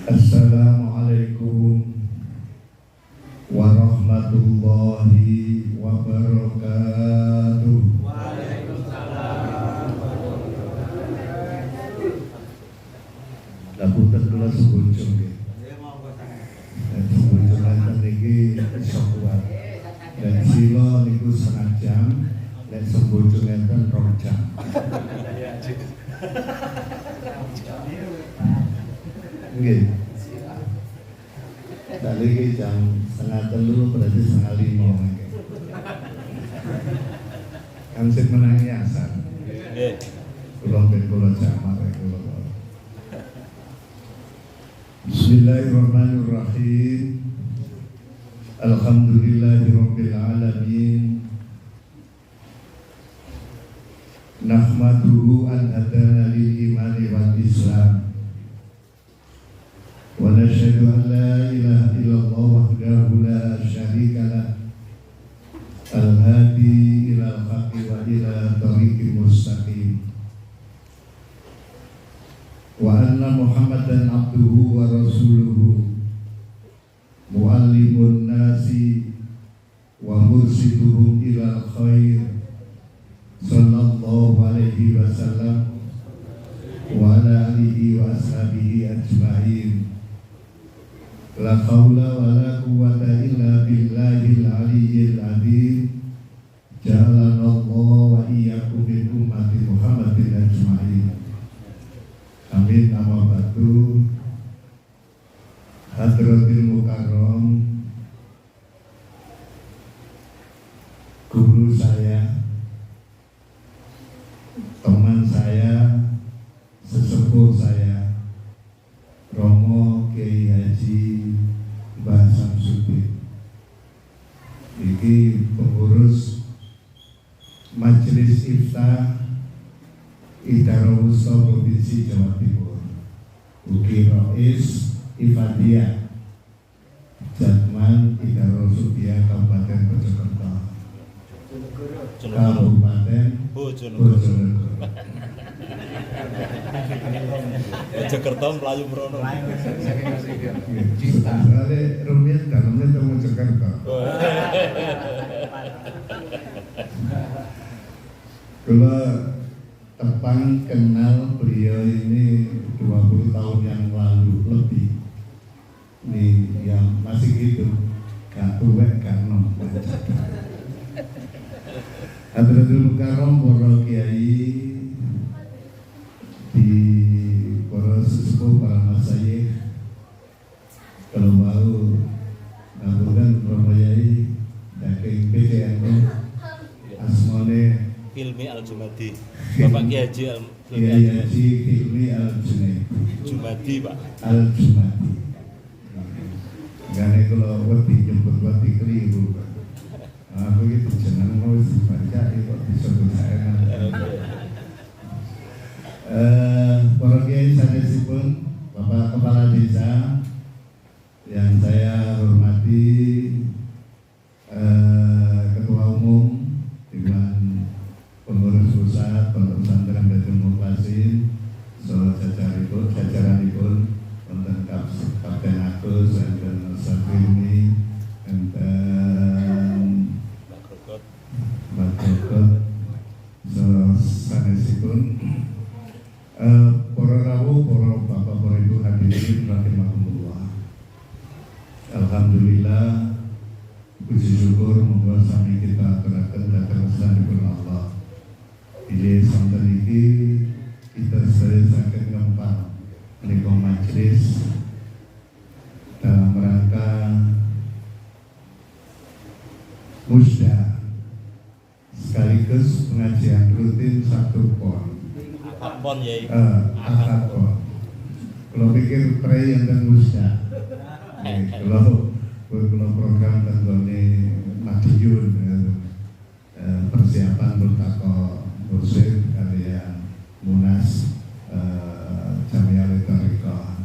Assalamualaikum warahmatullahi wabarakatuh. Waalaikumsalam. Lagu terkula sebujung nggih. Sebujung enten niki iso kuat. Dan sila niku setengah jam, nek sebujung enten 2 jam. Nggih. Tadi jam 2:30 berarti 4:30 nggih. Kan sing menangi asar. Nggih. Kula ben kula jamak kula. Bismillahirrahmanirrahim. Alhamdulillahirabbil alamin. Nahmaduhu an hadana lil imani wal islam. Wa nashhadu an la ilaha illallah wahdahu la syarika lah. Al-hadi ila al-haqqi wa ila tariqil mustaqim. Wa anna Muhammadan abduhu wa rasuluhu muallimun nasi wa mursiduhum ila al-khair sallallahu alaihi wasallam wa ala alihi wa ashabihi ajma'in. La haula wa la quwwata illa billahil aliyyil azim. Ja'alana Allah wa iyyakum min ummati Muhammadin ajma'in. Amin. Amma ba'du. Hadratil mukarram, guru saya, teman saya, sesepuh saya, Romo Kiai Haji Mbah Samsudin, iki pengurus Majelis Iftah Idarul Wusta Provinsi Jawa Timur, ugi Rais Ifadiyah Jatman Idarul Sudiyah Kabupaten Mojokerto, Kabupaten Bojonegoro. Mojokerto mlayu mrono. Soale rumiyin dalemnya teng Mojokerto. Kula tepang kenal beliau ini 20 tahun yang lalu lebih. Ini yang masih gitu, gak tuwek gak nom. Hadratul Mukarram para kiai, di para sesepuh, para masyayikh, kalau mau ngapunten Romo Yai saking PCN asmane Hilmi Al-Jumadi. Bapak Kiai Haji Kiai Haji Hilmi Jumadi, Pak. Al-Jumadi. Gane kalau wedi nyebut wedi keliru, Pak. Aku gitu jeneng mau dibaca kok disebut saya. Para kiai sanesipun, Bapak Kepala Desa yang saya hormati, Ketua Umum Dewan Pengurus Pusat Pondok Pesantren Baitul Muqtasim, jajaranipun wonten Kapten Agus, wonten Safirni, wonten Mbak Joko, sanesipun para rawuh, para bapak, para ibu hadirin rahimakumullah. Alhamdulillah, puji syukur monggo sami kita aturaken dhateng sanesipun Allah. Bilih sonten iki kita sedaya saged ngempal menika majelis dalam rangka musda sekaligus pengajian rutin Sabtu Pon. Pon Yai. Akad Pon. Kalau pikir prei enten musda. Kalau program tenggone Madiun persiapan bertako Muslim kalian Munas Jamiah Retorika.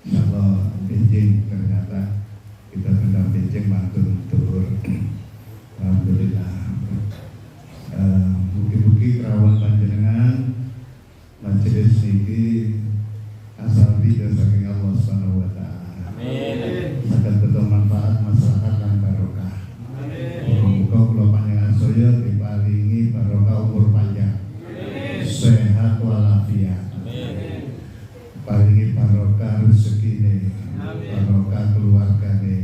Insyaallah benjing ternyata kita sudah benjing mantun tur. Alhamdulillah. Mugi-mugi kerawan panjenengan majelis niki asal saking Allah Subhanahu wa taala. barokah keluargane,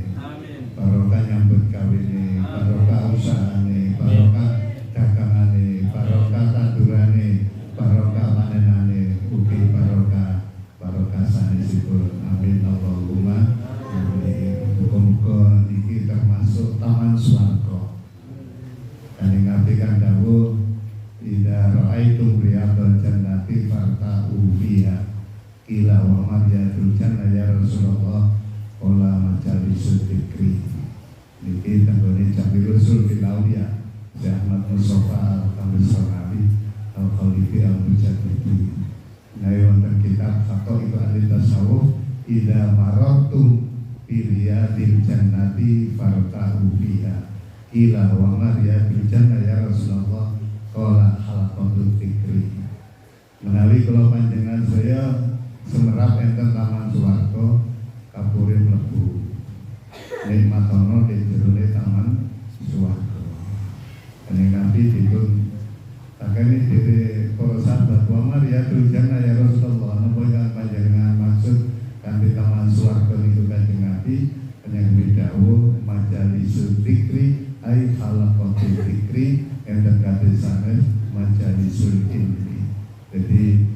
barokah nyambut kawine, barokah usahane, barokah dagangane, barokah tandurane, barokah panenane, ugi barokah sanesipun. Amin Allahumma amin. Muga-muga iki termasuk taman swarga. Kanjeng Nabi kan dawuh, idza ra'aitum riyadhal jannati farta'u fiha. Qila wa ma riyadhul jannah ya Rasulullah? Qala majalisul dzikri. Niki tanggone Jamil Rasul fil Auliya, Syekh Ahmad Mustafa Al-Kamil Al-Khalifi Al-Mujaddidi. Nah, wonten kitab Fatwa itu ahli tasawuf, idza marartum bi riyadil jannati farta'u fiha. Qila wa ma riyadil jannah ya Rasulullah? Qala halaqatul dzikri. Menawi kula panjenengan saya semerap enten taman swarga kapure mlebu nikmatono di jerone taman swarga. Kanjeng Nabi dipun takeni dhewe para sahabat, wa mariyatul jannah ya Rasulullah, napa ingkang panjenengan maksud kanthi taman swarga niku Kanjeng Nabi? Kanjeng Nabi dawuh majalisul dzikri ai halaqatul dzikri, enten kados sanes majalisul ilmi. Jadi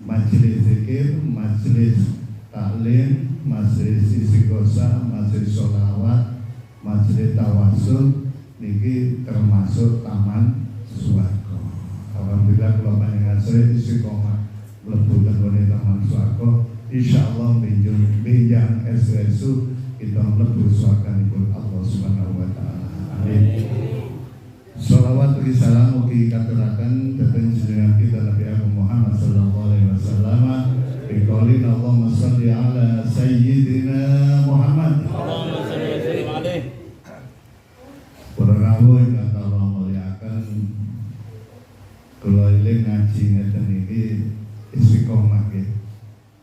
majelis zikir, majelis taklim, majelis istighosah, majelis sholawat, majelis tawasul niki termasuk taman swarga. Alhamdulillah kalau panjenengan saya istiqomah mlebu tenggone taman swarga, insyaallah benjang esu-esu kita mlebu swarganipun Allah Subhanahu wa taala. Amin. Sholawat ugi salam ugi katuraken dhateng jenengan kita Nabi Muhammad sallallahu alaihi wasallam. Biqaulin Allahumma shalli ala sayyidina Muhammad. Allahumma shalli wa sallim alaihi. Para rawuh ingkang kula mulyakaken, kula eling ngaji ngeten iki istiqomah nggih.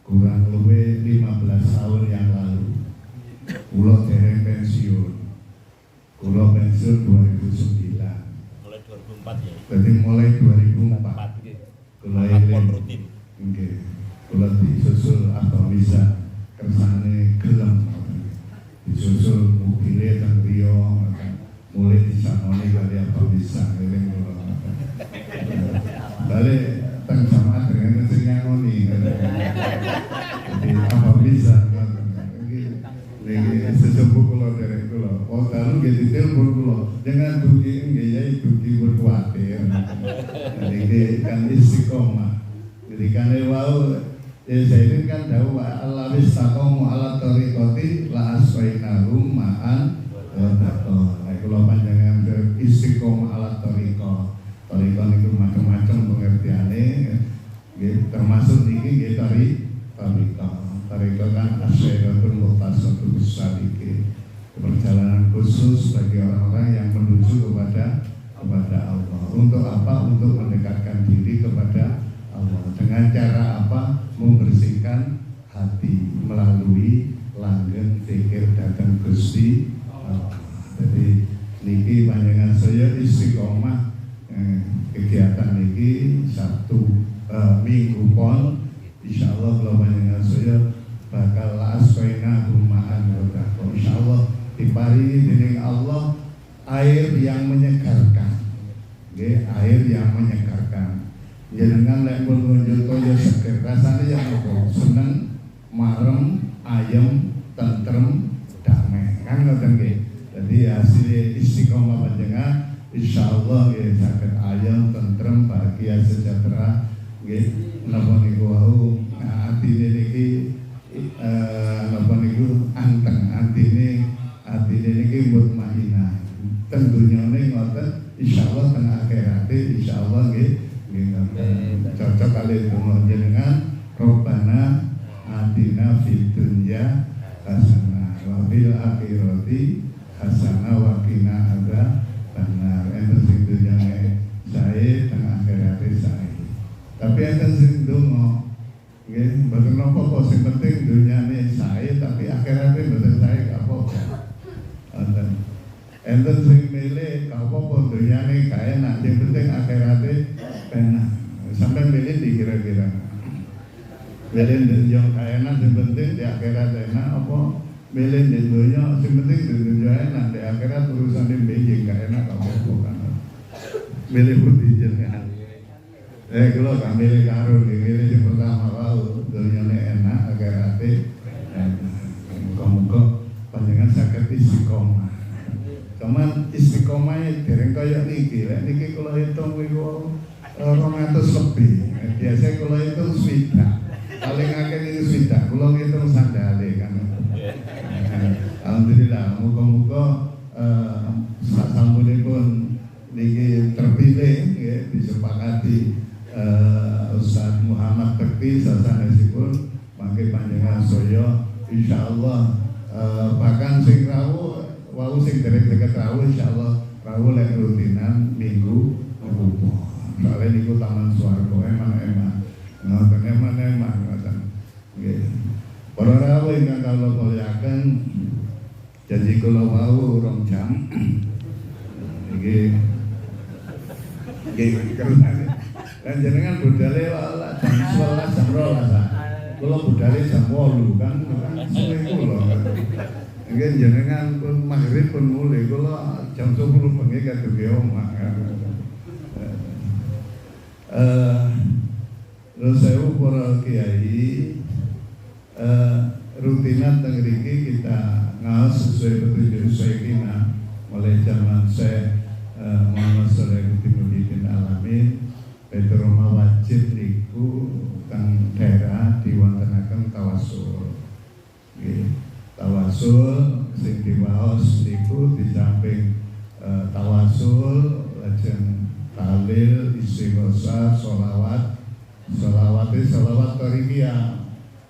Kurang luwih 15 tahun yang lalu. Kula dereng pensiun. Kula pensiun 2009. Mulai 2004 ya. Berarti mulai 2004 kula Lakon eling rutin. nggih. Kula disusul atau bisa kersane gelem. Disusul mobile teng riyo, mulai disanoni kali apa bisa eling kula. Balik teng jamaah dengan sing ngangoni. Jadi apa bisa niki sesepuh kula derek kula. Oh dalu nggih ditelepon kula. Jangan dugi nggih ya dugi berkuatir. Niki kan istiqomah. Jadi kan wau saya kan dawuh Allah wistaqamu ala tariqati la asfainahum ma'an ghadaqah. Nek kula panjenengan istiqomah ala tariqah. Tariqah niku macam-macam pengertiane. Nggih termasuk niki nggih tariqah. Tariqah kan asyiratul muqtasatul sadiqin. Perjalanan khusus bagi orang-orang yang menuju kepada Allah. Untuk apa? Untuk mendekatkan diri kepada Allah. Dengan cara apa? Membersihkan hati melalui langgeng zikir datang Gusti Allah. Jadi niki panjenengan saya istiqomah kegiatan niki Sabtu Minggu pon insyaallah kalau panjenengan saya bakal asfaina rumahan ghadaqah. Insyaallah diparingi dening Allah air yang menyegarkan. Nggih, air yang menyegarkan. Jenengan lek pun ngunjuk toya seger rasane ya apa? Seneng, marem, ayem, tentrem, damai. Kan ngoten nggih. Jadi hasil istiqomah panjenengan insyaallah nggih saged ayem, tentrem, bahagia, sejahtera. Nggih, napa niku wau atine niki napa niku anteng, atine niki mutmainah. Teng dunyane ngoten insyaallah teng akhirate insyaallah nggih cocok kali donga jenengan Rabbana atina fid dunya hasanah wa fil akhirati hasanah wa qina adzabannar. Enten sing dunyane sae teng akhirate sae. Tapi enten sing donga nggih mboten napa-apa sing penting dunyane sae tapi akhirate mboten sae apa-apa. Enten sing milih apa-apa dunyane kae enak, sing penting akhirate enak. Sampai milih di kira-kira Milih dunia enak, yang penting di akhirat enak apa? Milih dunia, yang penting di dunia enak, di akhirat urusan di Beijing gak enak apa-apa kan? Milih putih jenengan. Kalau gak milih karo, milih yang pertama kalau dunia enak, akhiratnya muka-muka panjangan sakit istiqomah. Cuman istiqomahnya dereng kaya niki kalau hitung itu 200 lebih. Biasanya kalau hitung swidak, paling akeh ini swidak. Kalau hitung sandale kan. Alhamdulillah, muka-muka sasampunipun niki terpilih, ya, disepakati Ustaz Muhammad Bekti sasanesipun mangke panjenengan saya insyaallah bahkan sing rawuh wau sing derek deket rawuh insyaallah rawuh lek rutinan minggu ngumpul. Soalnya niku taman swarga eman-eman. Ngoten eman-eman ngoten. Nggih. Para rawuh ingkang kula mulyakaken janji kula wau 2 jam. Nggih. Nggih kerane. Lan jenengan budale wala jam 11 jam 12. Kula budale jam 8 kan suwe kula. Nggih jenengan pun maghrib pun mulai kula jam 10 bengi kadhe omah. Sewu para kiai rutinan teng mriki kita ngaos sesuai petunjuk Sayyidina mulai zaman saya Muhammad Shallallahu Alaihi Alamin Petroma wajib niku teng daerah diwontenaken tawasul. Tawasul sing diwaos niku di samping tawasul lajeng tahlil, istighosah, sholawat torikiyah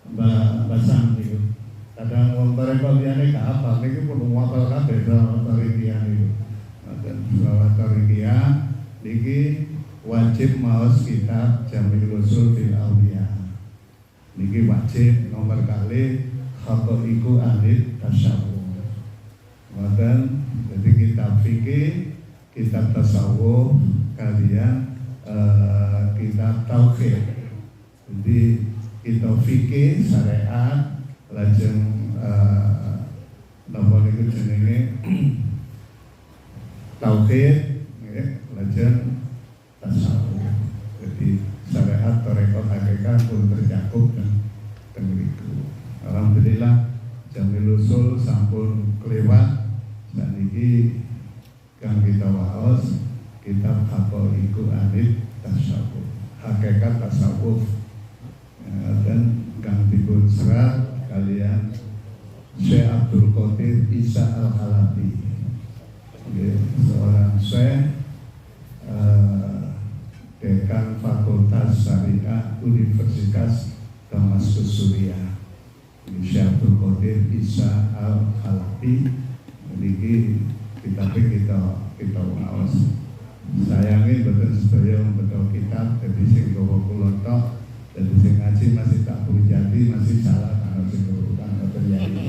Mbak Sam niku. Kadang wong toriko liyane gak hafal niki pun hafal kabeh sholawat torikiyah niku. Sholawat torikiyah niki wajib maos kitab Jamil Usul fil Auliya. Niki wajib nomor kali iku ahli tasawuf. Ngoten jadi kitab fikih, kitab tasawuf kalian kitab tauhid. Jadi kitab fikih syariat lajeng napa niku jenenge tauhid lajeng tasawuf. Jadi syariat tarekat hakikat pun tercakup dan tengriku. Alhamdulillah Jamil Usul sampun kelewat dan ini kang kita waos kitab iku ahli tasawuf, hakikat tasawuf dan kang dipun serat kalian Syekh Abdul Qadir Isa Al-Halabi, seorang Syekh dekan Fakultas Syariah Universitas Damaskus Suriah. Syekh Abdul Qadir Isa Al-Halabi memiliki kita waos. Sayangi betul sedaya betul kitab jadi sing gawa kula tok, jadi sing ngaji masih tak perlu jadi masih salah karena sing urutan terjadi.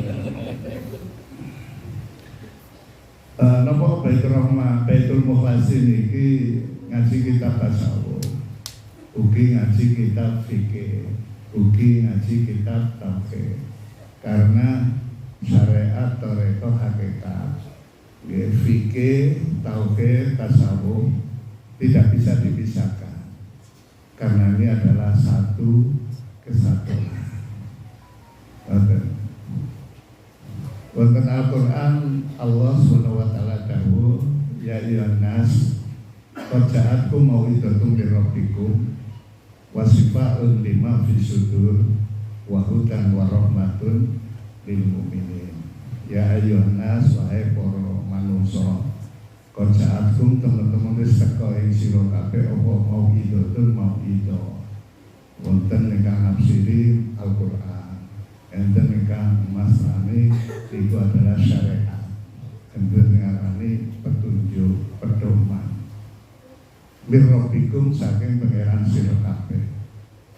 Napa Baitur Rahmah Baitul Mukhlasin iki ngaji kitab tasawuf, ugi ngaji kitab fikih, ugi ngaji kitab tauhid. Karena syariat tarekat hakikat, fikih, tauhid, tasawuf tidak bisa dipisahkan. Karena ini adalah satu kesatuan. Wonten Al-Qur'an Allah Subhanahu wa taala dawuh, ya ayyuhan nas qad ja'atkum mau'izatun min rabbikum wa shifaa'un lima fis sudur wa hudan wa rahmatun lil mu'minin. Ya ayyuhan nas wahai para manungsa qad ja'atkum teman-teman wis teka ing sira kabeh apa mau'izatun mau'izah. Wonten ingkang nafsiri Al-Qur'an. Enten ingkang masrani itu adalah syariat. Enten ngarani petunjuk, pedoman. Mirrobikum saking pangeran sira kabeh.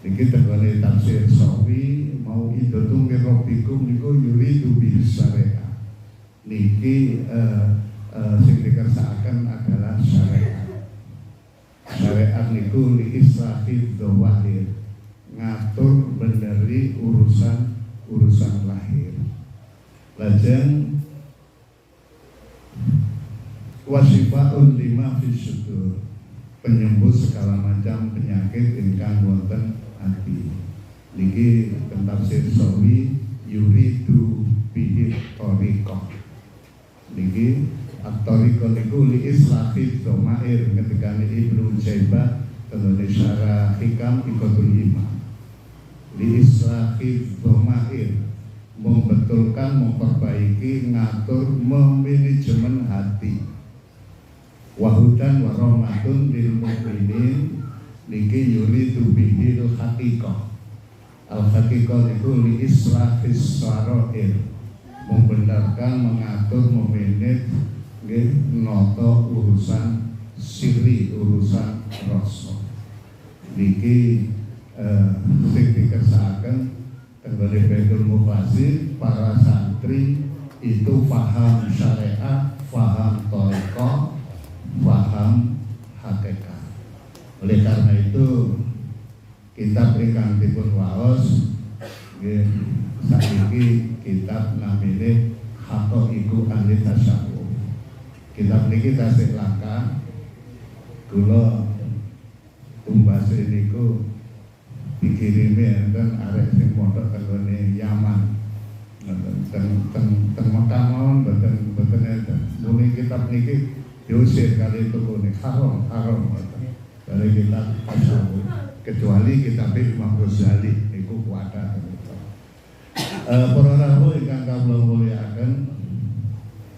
Niki tenggone tafsir Sawi mau idotum mirrobikum niku yuridu bis syariat. Niki sing dikersakaken adalah syariat. Syariat niku li islahid dzawahir, ngatur beneri Lajeng wasifaun lima fisudur, penyembuh segala macam penyakit ingkang wonten ati. Niki tafsir sawi yuridu bihi thariqah. Niki at-thariqah niku li islahi dhamair ketika Ibnu Jaibah tenune syarah hikam ikotul imam. Li islahi dhamair, membetulkan, memperbaiki, ngatur, memanajemen hati. Wahudan warahmatun lil mu'minin, niki yuridu bihil haqiqah. Al haqiqah itu li islahis sarair, membenarkan, mengatur, memanage noto urusan siri, urusan rasa. Niki sing dikersakaken tenggone Baitul Mufasir, para santri itu paham syariat, paham thariqah, paham hakikat. Oleh karena itu kitab ingkang dipun waos nggih saiki kitab namine Haqaiqu Ahli Tasawuf. Kitab niki tasih langka, kula tumbase niku dikirimi enten arek sing mondok tenggone Yaman. Teng Mekah mawon boten enten. Muni kitab niki diusir kali tukune haram. Kali kitab tasawuf, kecuali kitab Imam Ghazali niku kuwata. Para rawuh ingkang kawula mulyakaken,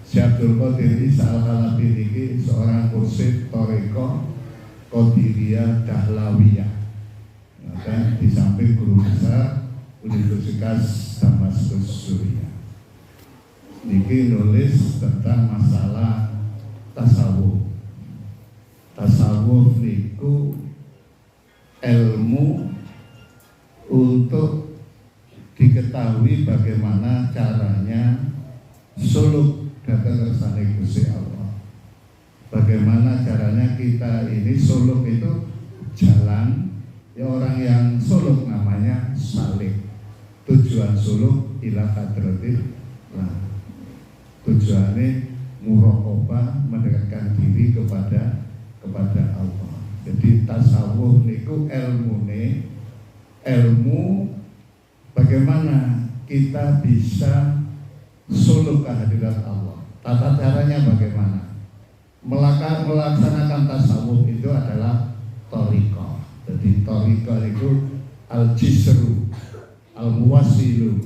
Syekh Abdul Qadir Isa Al-Halabi niki seorang mursyid thariqah Qadiriyah Dahlawiyah. Dan di samping guru besar Universitas Damaskus Suriah. Niki nulis tentang masalah tasawuf. Tasawuf niku ilmu untuk diketahui bagaimana caranya suluk datang kersane Gusti Allah. Bagaimana caranya kita ini suluk itu jalan. Ya, orang yang suluk namanya salik. Tujuan suluk ila hadratil lah. Tujuannya muraqabah, mendekatkan diri kepada Allah. Jadi tasawuf niku ilmu bagaimana kita bisa suluk ke hadirat Allah. Tata caranya bagaimana? Melaksanakan tasawuf itu adalah thariqah. Jadi thariqah itu al-jisru al-muwassilu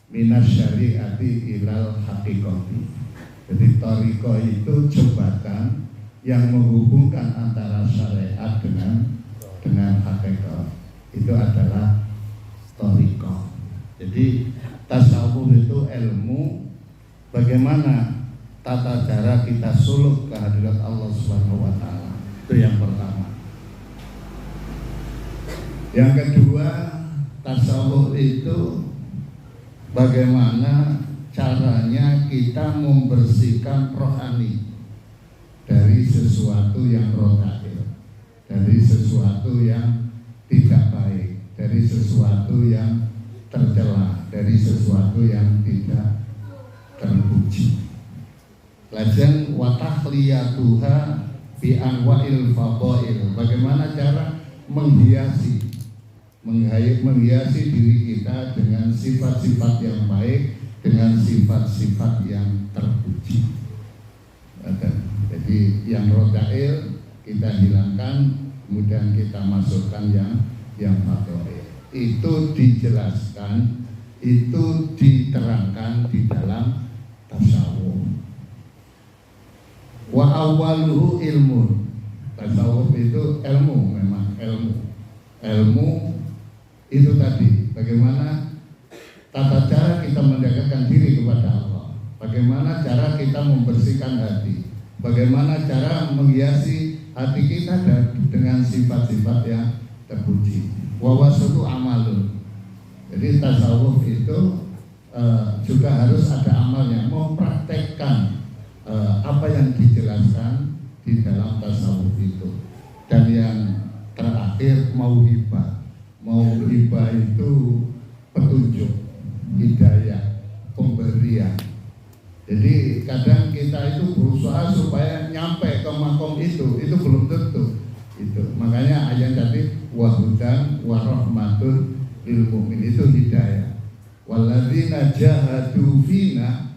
minas syariati ilal haqiqati. Jadi thariqah itu jembatan yang menghubungkan antara syariat dengan hakikat. Itu adalah thariqah. Jadi tasawuf itu ilmu bagaimana tata cara kita suluk ke hadirat Allah Subhanahu wa taala. Itu yang pertama. Yang kedua, tasawuf itu bagaimana caranya kita membersihkan rohani dari sesuatu yang rotail, dari sesuatu yang tidak baik, dari sesuatu yang tercela, dari sesuatu yang tidak terpuji. Lajeng watahliyatuha bi anwa'il fadail, bagaimana cara menghiasi diri kita dengan sifat-sifat yang baik, dengan sifat-sifat yang terpuji. Jadi yang rodail kita hilangkan, kemudian kita masukkan yang fadail. Itu dijelaskan, itu diterangkan di dalam tasawuf. Wa awwaluhu ilmun. Tasawuf itu ilmu, memang ilmu itu tadi bagaimana tata cara kita mendekatkan diri kepada Allah, bagaimana cara kita membersihkan hati, bagaimana cara menghiasi hati kita dengan sifat-sifat yang terpuji. Wawasutu amalun. Jadi tasawuf itu juga harus ada amalnya, mempraktekkan apa yang dijelaskan di dalam tasawuf itu. Dan yang terakhir mauhibah. Mauhibah itu petunjuk, hidayah, pemberian. Walladzina jahadu fina,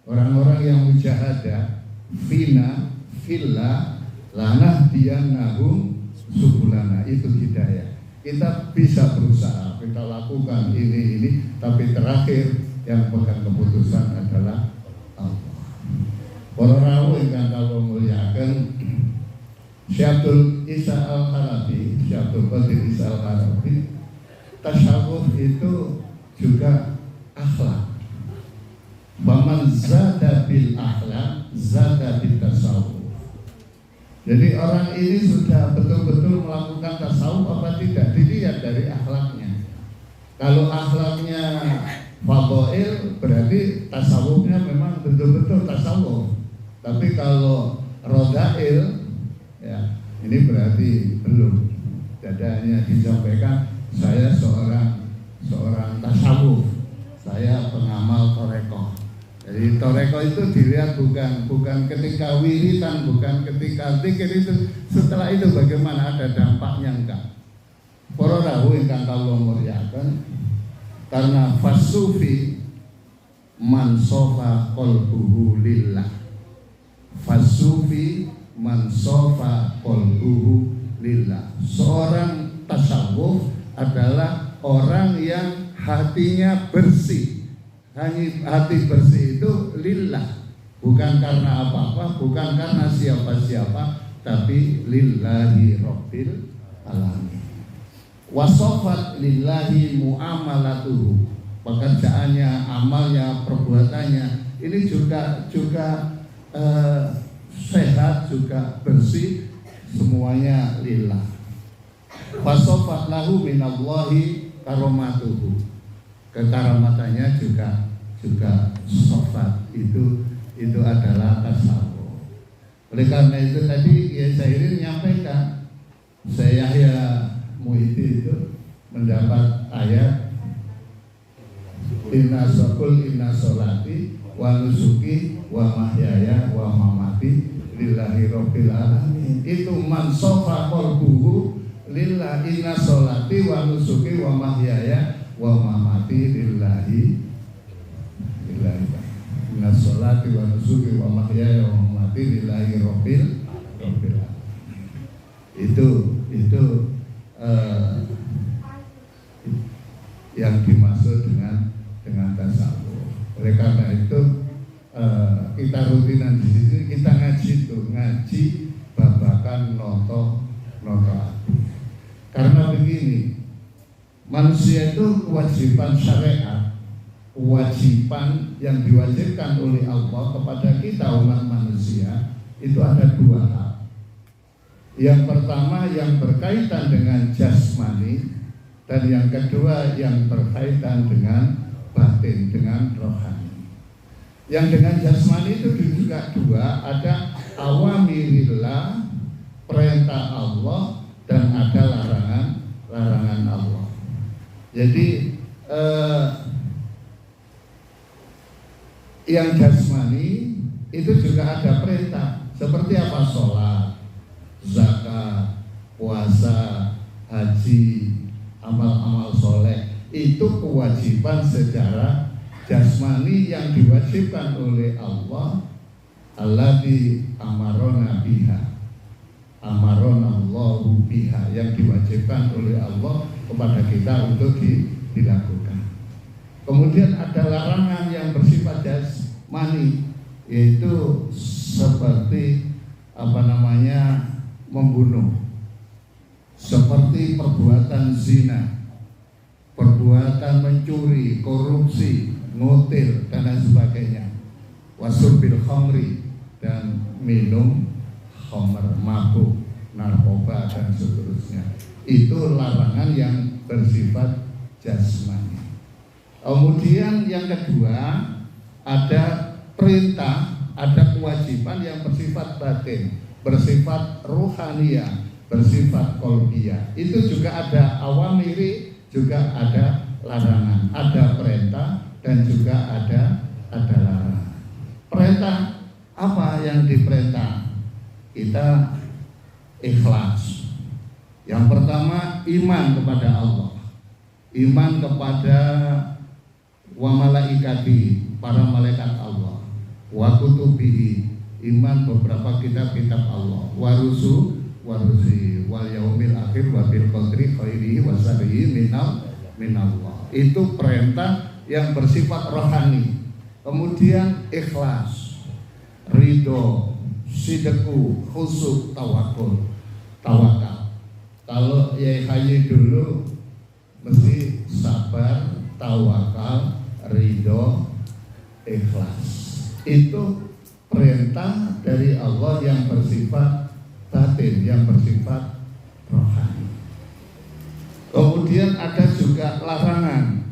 orang-orang yang mujahadah fina fillah lanahdiyannahum subulana, itu hidayah. Kita bisa berusaha, kita lakukan ini, tapi terakhir yang pegang keputusan adalah Allah. Para rawuh ingkang kawula mulyakaken, Syaikhul Isa Al-Harabi, Syaikhul Qadir Isa Al-Harabi, tasawuf itu juga akhlak. Baman zada bil akhlak, zada bil tasawuf. Jadi orang ini sudah betul-betul melakukan tasawuf apa tidak, dilihat dari akhlaknya. Kalau akhlaknya fadhail, berarti tasawufnya memang betul-betul tasawuf. Tapi kalau rodhail, ya ini berarti belum. Jadi hanya disampaikan saya seorang tasawuf, saya pengamal toreko. Jadi toreko itu dilihat bukan ketika wiritan, bukan ketika zikir, itu setelah itu bagaimana, ada dampaknya enggak. Para rawuh ingkang kawula mulyakaken, karena fasufi man sofa qalbuhu lillah. Fasufi man sofa qalbuhu lillah. Seorang tasawuf adalah orang yang hatinya bersih. Hati bersih itu lillah, bukan karena apa-apa, bukan karena siapa-siapa, tapi lillahi rabbil alamin. Wasofat lillahi muamalatuhu, pekerjaannya, amalnya, perbuatannya ini juga sehat, juga bersih, semuanya lillah. Wasofat lahu minallahi karomatuhu, kekaramatannya juga sofat, itu adalah tasawuf. Oleh karena itu tadi ya Syairin menyampaikan, saya Yahya Muhyiddin itu mendapat ayat inna sholati wa nusuki wa mahyaya wa mamati lillahi rabbil alamin. Itu man sofa qalbuhu lillah, inna sholati wa nusuki wa mahyaya wa mamati lillahi inna sholati wa nusuki wa mahyaya wa mamati lillahi rabbil alamin. Itu yang dimaksud dengan tasawuf. Oleh karena itu kita rutinan di sini, kita ngaji babakan noto ati. Karena begini, manusia itu kewajiban syariat, kewajiban yang diwajibkan oleh Allah kepada kita umat manusia itu ada dua hal. Yang pertama yang berkaitan dengan jasmani, dan yang kedua yang berkaitan dengan batin, dengan rohani. Yang dengan jasmani itu juga dua, ada awamirillah, perintah Allah, dan ada larangan Allah. Jadi yang jasmani itu juga ada perintah, seperti apa? Sholat, zakat, puasa, haji, amal-amal soleh, itu kewajiban secara jasmani yang diwajibkan oleh Allah. Alladzi amarona biha, amarona Allahu biha, yang diwajibkan oleh Allah kepada kita untuk dilakukan. Kemudian ada larangan yang bersifat jasmani, yaitu seperti membunuh, seperti perbuatan zina, perbuatan mencuri, korupsi, ngutil, dan lain sebagainya. Wasurbil khamri, dan minum khamr, mabuk, narkoba, dan seterusnya. Itu larangan yang bersifat jasmani. Kemudian yang kedua, ada perintah, ada kewajiban yang bersifat batin, bersifat ruhaniyah, bersifat qalbiyah. Itu juga ada awamiri, juga ada larangan, ada perintah dan juga ada larangan. Perintah apa yang diperintah? Kita ikhlas. Yang pertama, iman kepada Allah, iman kepada malaikati, para malaikat Allah, wa kutubihi, iman beberapa kitab-kitab Allah, warusi wal yaumil akhir wa bil qadri khairihi wa syarrihi minallah. Itu perintah yang bersifat rohani. Kemudian ikhlas, ridho, sidqu, khusyuk, tawakal. Kalau YHY dulu mesti sabar, tawakal, ridho, ikhlas. Itu perintah dari Allah yang bersifat batin, yang bersifat rohani. Kemudian ada juga larangan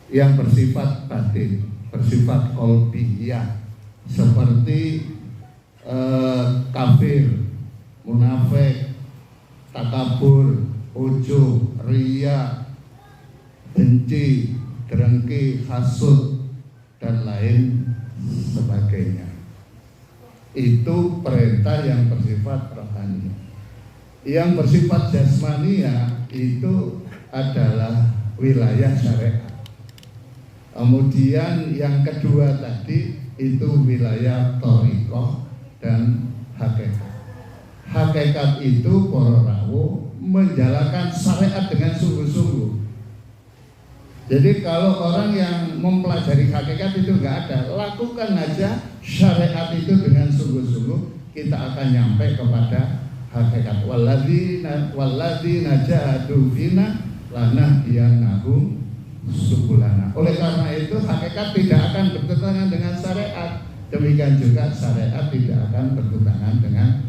yang bersifat batin, bersifat qalbiyah, seperti kafir, munafik, takabur, ujub, riya, benci, dengki, hasud, dan lain sebagainya. Itu perintah yang bersifat rohani. Yang bersifat jasmania itu adalah wilayah syariat. Kemudian yang kedua tadi itu wilayah thariqah dan hakikat. Hakikat itu para rawuh menjalankan syariat dengan sungguh-sungguh. Jadi kalau orang yang mempelajari hakikat itu enggak ada, lakukan aja syariat itu dengan sungguh-sungguh, kita akan nyampe kepada hakikat. Walladzina jahadu fina lanahdiyannahum subulana. Oleh karena itu hakikat tidak akan bertentangan dengan syariat. Demikian juga syariat tidak akan bertentangan dengan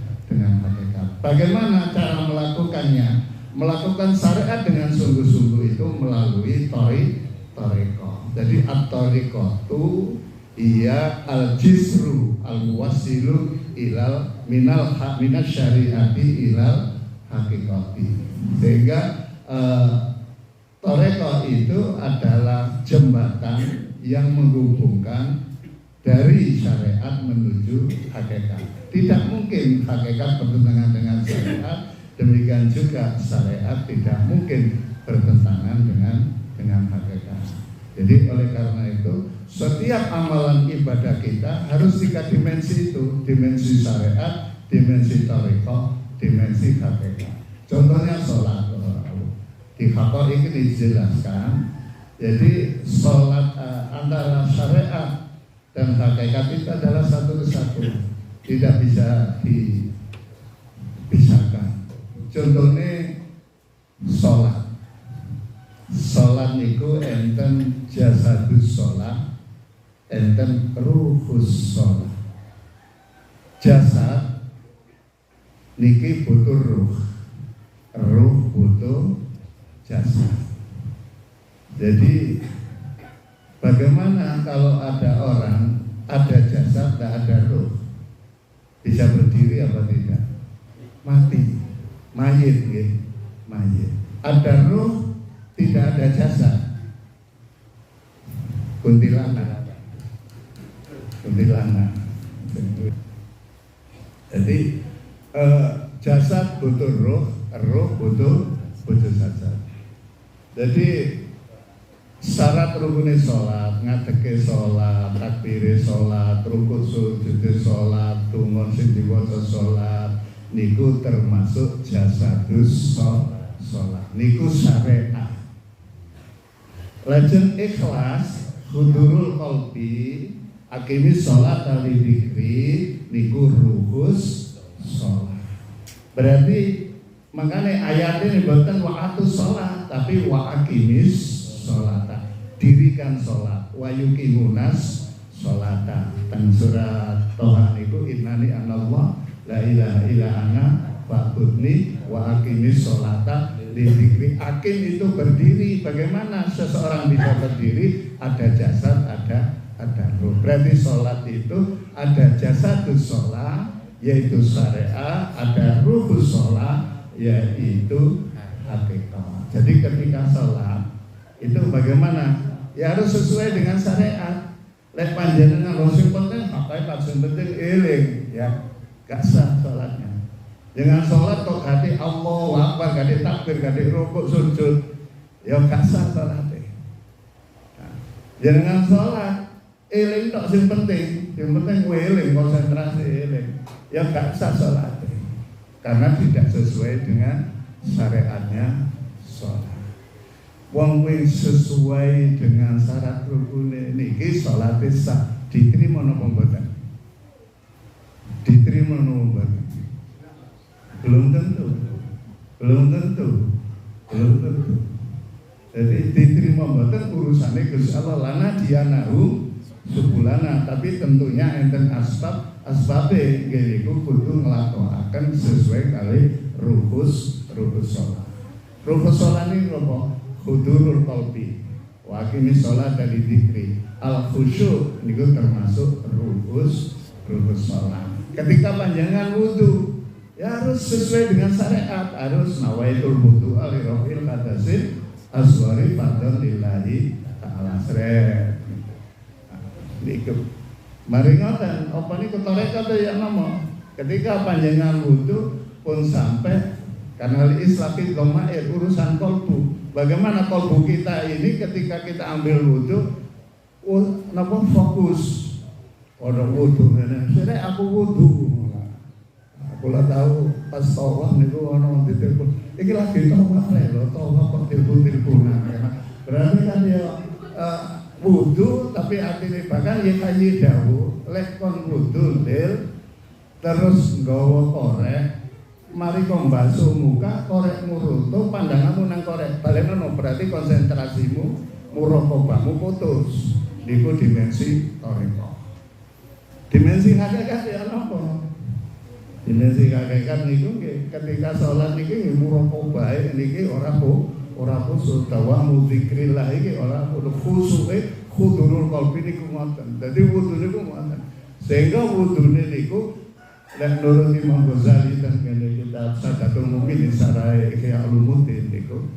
hakikat. Bagaimana cara melakukannya? Melakukan syariat dengan sungguh-sungguh itu melalui thariqah. Jadi at-thariqatu iya al-jisru al-muwassilu ilal minas syariati ilal hakikati. Sehingga thariqah itu adalah jembatan yang menghubungkan dari syariat menuju hakikat. Tidak mungkin hakikat bertentangan dengan syariat, demikian juga syariat tidak mungkin bertentangan dengan hakikat. Jadi oleh karena itu setiap amalan ibadah kita harus 3 dimensi itu, dimensi syariat, dimensi thariqah, dimensi hakikat. Contohnya sholat. Di fakor ini dijelaskan. Jadi sholat antara syariat dan hakikat itu adalah satu kesatuan, tidak bisa dipisahkan. Contohnya sholat niku enten jasadus sholat, enten ruhus sholat. Jasad niki butuh ruh butuh jasad. Jadi bagaimana kalau ada orang ada jasad tidak ada ruh, bisa berdiri apa tidak? Mati, mayit, mayit. Ada ruh tidak ada jasad, kuntilanak. Jadi jasad butuh ruh butuh jasad. Jadi syarat rukune sholat, ngadeke sholat, takbire sholat, rukuk sujud sholat, donga sing diwaca sholat, niku termasuk jasadus sholat. Niku syariat. Lajeng ikhlas, hudurul qalbi, akimi sholat ali dzikri, niku ruhus sholat. Berarti makanya ayat ini bukan wa'atus sholat, tapi wa'akimis sholata, dirikan sholat, wayukimunas sholata. Dan surat Toha itu innani anallah la ilaha illa ana fa'budni wa'akimis sholata lidikri. Akim itu berdiri. Bagaimana seseorang bisa berdiri? Ada jasad, ada ruh. Berarti sholat itu ada jasadus sholat, yaitu syariah, ada ruhus sholat, yaitu hakikat. Jadi ketika sholat itu bagaimana? Ya harus sesuai dengan syariat. Lek panjenengan sing penting hakikat, sing penting eling, ya gak sah sholatnya. Dengan sholat kok hati Allahu Akbar, gak takbir, gak rukuk sujud, ya gak sah sholatnya. Nah, Jangan sholat, eling tok sing penting kowe eling, konsentrasi eling. Ya gak sah sholat, karena tidak sesuai dengan syariatnya sholat. Wong kuwi sesuai dengan syarat rukun niki sholat sah, diterima napa mboten? Diterima napa mboten? Belum tentu. Jadi diterima mboten urusane Gusti Allah, lana dianahu subulana, tapi tentunya enten asbabe nggih niku kudu nglakonaken sesuai kali rukus sholat. Rukus sholat ini apa? Hudurul qalbi wa aqimi sholat dari dzikri. Al khusyuk niku termasuk rukus sholat. Ketika panjangan wudu ya harus sesuai dengan syariat, harus nawaitul wudu alirofil kadasin aswari fardhon lillahi ta'ala sret. Niku mari ngoten apa niku tarekat ya nama ketika panjenengan wudu pun sampai karena islaqid dhamair urusan kolbu. Bagaimana kolbu kita ini ketika kita ambil wudu napa fokus pada wudu ngene. Aku wudu. Aku lah tahu pas tawaf niku ana ditelepon. Iki lagi tawaf lho, tawaf kok telepon-teleponan. Berarti kan ya wudu tapi artinya bahkan ya kaji dawuh lek kon wudu lil terus nggawa korek mari kon basuh muka korek muruto pandanganmu nang korek balenono berarti konsentrasimu muraqabahmu putus. Niku dimensi toreko. Dimensi hakikat ya napa? Dimensi hakikat niku ketika sholat niki muraqabah niki ora khusyuk tawamu dzikrillah iki ora khusyuke hudurul qalbi niku ngoten. Dadi wudu niku ngoten. Sehingga wudune niku lan nurut Imam Ghazali dan kene kitab Sadatul Mu'min Sarai Ihya Ulumuddin niku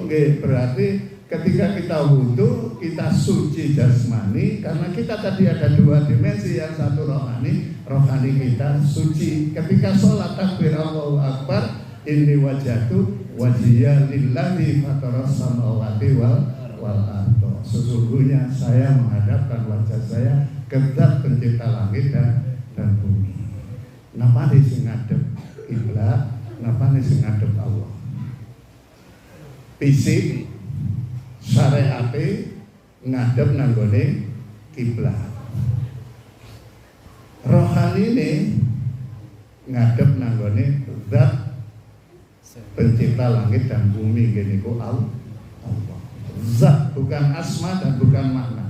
nggih berarti ketika kita wudu kita suci jasmani karena kita tadi ada dua dimensi, yang satu rohani kita suci. Ketika sholat takbir Allahu Akbar inni wajhatu wajhiya lillazi fataras samawati wal ardo. Sesungguhnya saya menghadapkan wajah saya ke Zat pencipta langit dan bumi. Napa sing ngadep kiblat, napa sing ngadep Allah. Fisik syariate ngadep nanggone kiblat. Rohani ini ngadep nanggone Zat pencipta langit dan bumi gini ku Allah. Zat bukan asma dan bukan makna.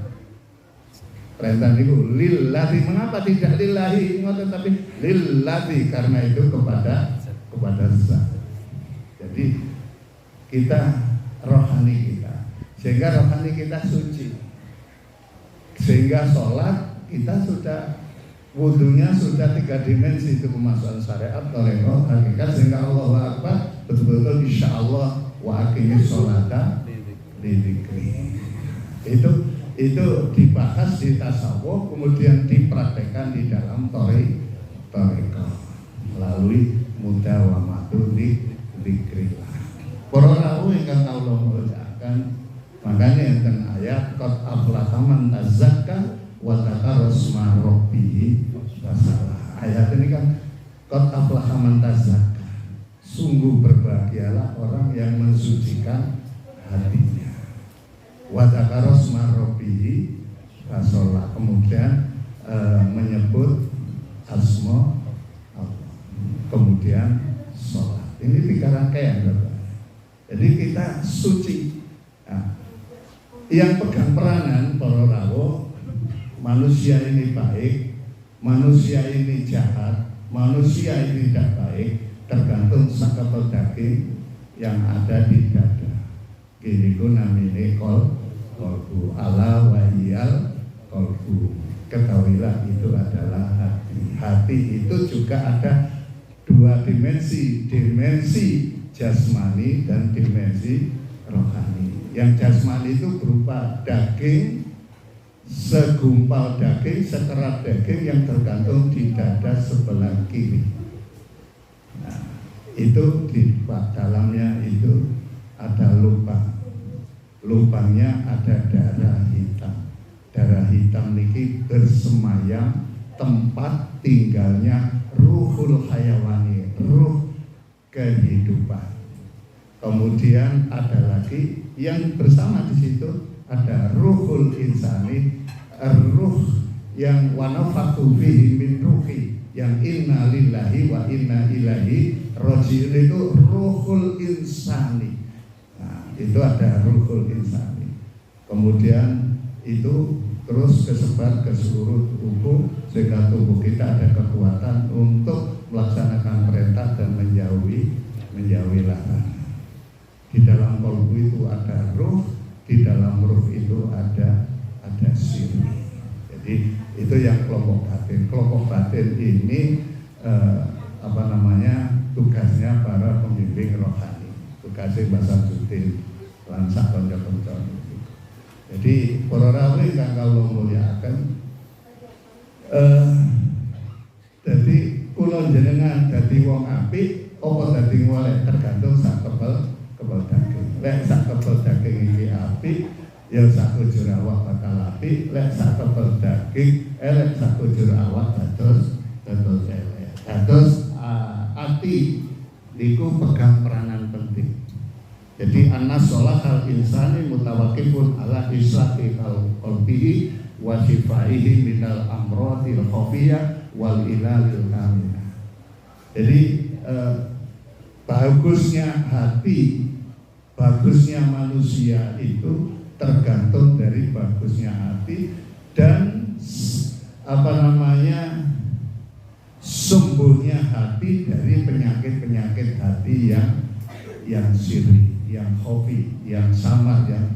Perintah niku lillahi. Mengapa tidak lillahi ngoten tapi lillahi? Karena itu kepada Zat. Jadi kita rohani kita, sehingga rohani kita suci, sehingga sholat kita sudah wudunya sudah 3 dimensi itu pemasukan syariat oleh hakikat, sehingga Allahu Akbar betul-betul insyaallah wa aqimis sholata lidzikri. Itu dibahas di tasawuf, kemudian dipraktekkan di dalam thariqah melalui mudawamatul dzikrillah. Para rawuh ingkang kawula mulyakaken, makanya enten ayat qad aflaha man tazakka wa dzakara asma rabbih wasallah. Ayat ini kan qad aflaha man tazakka, sungguh berbahagialah orang yang mensucikan hatinya. Wa dzakara asma rabbih wasallah, kemudian menyebut asma Allah, kemudian sholat. Ini 3 rangkaian, Bapak. Jadi kita suci. Nah, yang pegang peranan para rawuh, manusia ini baik, manusia ini jahat, manusia ini tidak baik, tergantung sakapel daging yang ada di dada. Gini ku namine kolbu ala wahiyal kolbu. Ketahuilah itu adalah hati. Hati itu juga ada 2 dimensi, dimensi jasmani dan dimensi rohani. Yang jasmani itu berupa daging, segumpal daging, sekerat daging yang tergantung di dada sebelah kiri. Nah, itu di dalamnya itu ada lubang. lubangnya ada darah hitam. Darah hitam niki bersemayam tempat tinggalnya ruhul hayawani, ruh kehidupan. Kemudian ada lagi yang bersama di situ ada ruhul insani, ruh yang wanafatu fihi min ruhi, yang inna lillahi wa inna ilaihi raji'un, itu ruhul insani. Nah, itu ada ruhul insani. Kemudian itu terus kesebar ke seluruh tubuh sehingga tubuh kita ada kekuatan untuk melaksanakan perintah dan menjauhi larangan. Di dalam kalbu itu ada ruh, di dalam ruh itu ada sirri. Jadi itu yang kelompok batin. Kelompok batin ini tugasnya para pembimbing rohani, tugasnya bahasa Jutin lansak konco-konco. Jadi para rawuh ingkang kula mulyakaken, jadi kula jenengan dadi wong apik apa dadi ngoleh tergantung sak kebel daging. Lek sak kebel daging iki apik, ya sak kujur awak bakal apik. Lek sak kebel daging elek, sak kujur awak dados elek. Dados ati niku pegang peranan penting. Jadi anas sholahal insani mutawakifun ala islahi qalbihi wa shifaihi minal amradil khafiyah wal ilalil aminah. Jadi bagusnya hati, bagusnya manusia itu tergantung dari bagusnya hati dan sembuhnya hati dari penyakit-penyakit hati yang sirri, yang khafi, yang samar, yang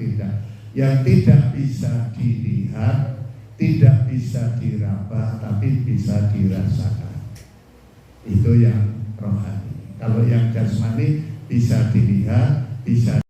tidak bisa dilihat, tidak bisa diraba, tapi bisa dirasakan. Itu yang rohani. Kalau yang jasmani bisa dilihat, bisa